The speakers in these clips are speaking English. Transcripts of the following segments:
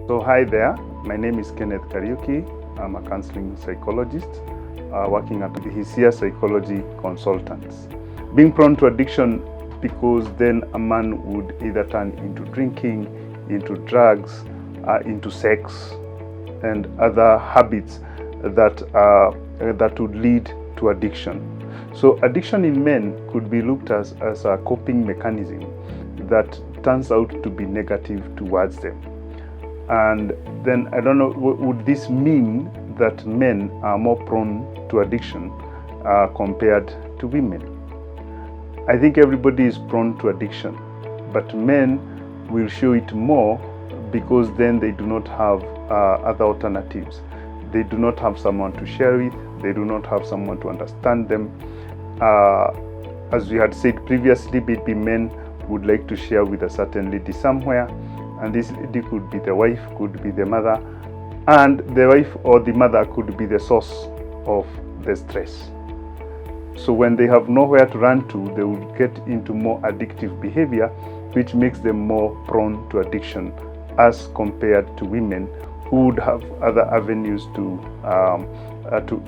So hi there, my name is Kenneth Kariuki. I'm a counseling psychologist working at the Hisia Psychology Consultants. Being prone to addiction because then a man would either turn into drinking, into drugs, into sex, and other habits that would lead to addiction. So addiction in men could be looked at as a coping mechanism that turns out to be negative towards them. And then I don't know, would this mean that men are more prone to addiction compared to women? I think everybody is prone to addiction, but men will show it more because then they do not have other alternatives. They do not have someone to share with, they do not have someone to understand them. As we had said previously, maybe men would like to share with a certain lady somewhere, and this lady could be the wife, could be the mother, and the wife or the mother could be the source of the stress. So when they have nowhere to run to, they will get into more addictive behavior, which makes them more prone to addiction as compared to women who would have other avenues to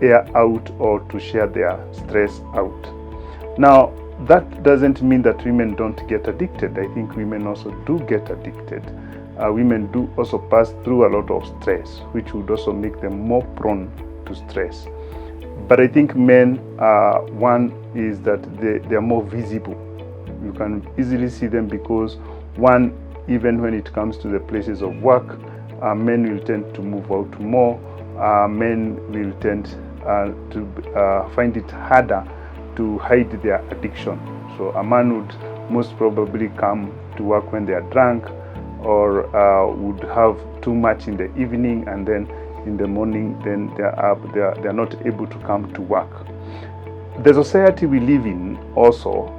air out or to share their stress out. Now, that doesn't mean that women don't get addicted. I think women also do get addicted. Women do also pass through a lot of stress, which would also make them more prone to stress. But I think men, one is that they are more visible. You can easily see them because, one, even when it comes to the places of work, men will tend to move out more. Men will tend to find it harder to hide their addiction. So a man would most probably come to work when they are drunk, or would have too much in the evening, and then in the morning then they are not able to come to work. The society we live in also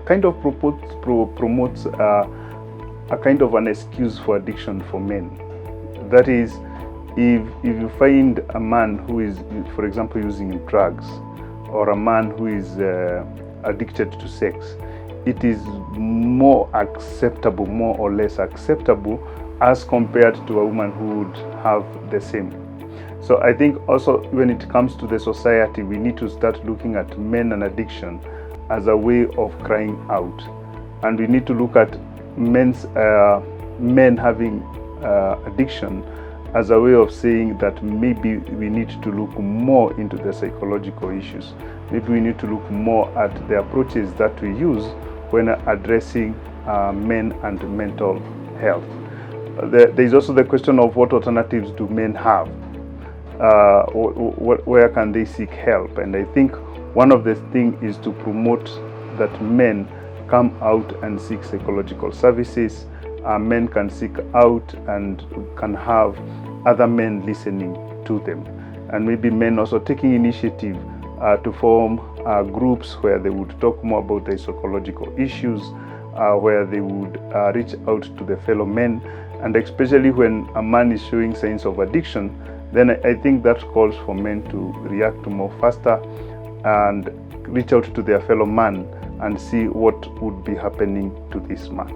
kind of promotes a kind of an excuse for addiction for men. That is, if you find a man who is, for example, using drugs, or a man who is addicted to sex, it is more acceptable, more or less acceptable, as compared to a woman who would have the same. So I think also when it comes to the society, we need to start looking at men and addiction as a way of crying out. And we need to look at men having addiction as a way of saying that maybe we need to look more into the psychological issues. Maybe we need to look more at the approaches that we use when addressing men and mental health. There is also the question of what alternatives do men have? Where can they seek help? And I think one of the things is to promote that men come out and seek psychological services. Men can seek out and can have other men listening to them. And maybe men also taking initiative to form groups where they would talk more about their psychological issues, where they would reach out to the fellow men. And especially when a man is showing signs of addiction, then I think that calls for men to react more faster and reach out to their fellow man and see what would be happening to this man.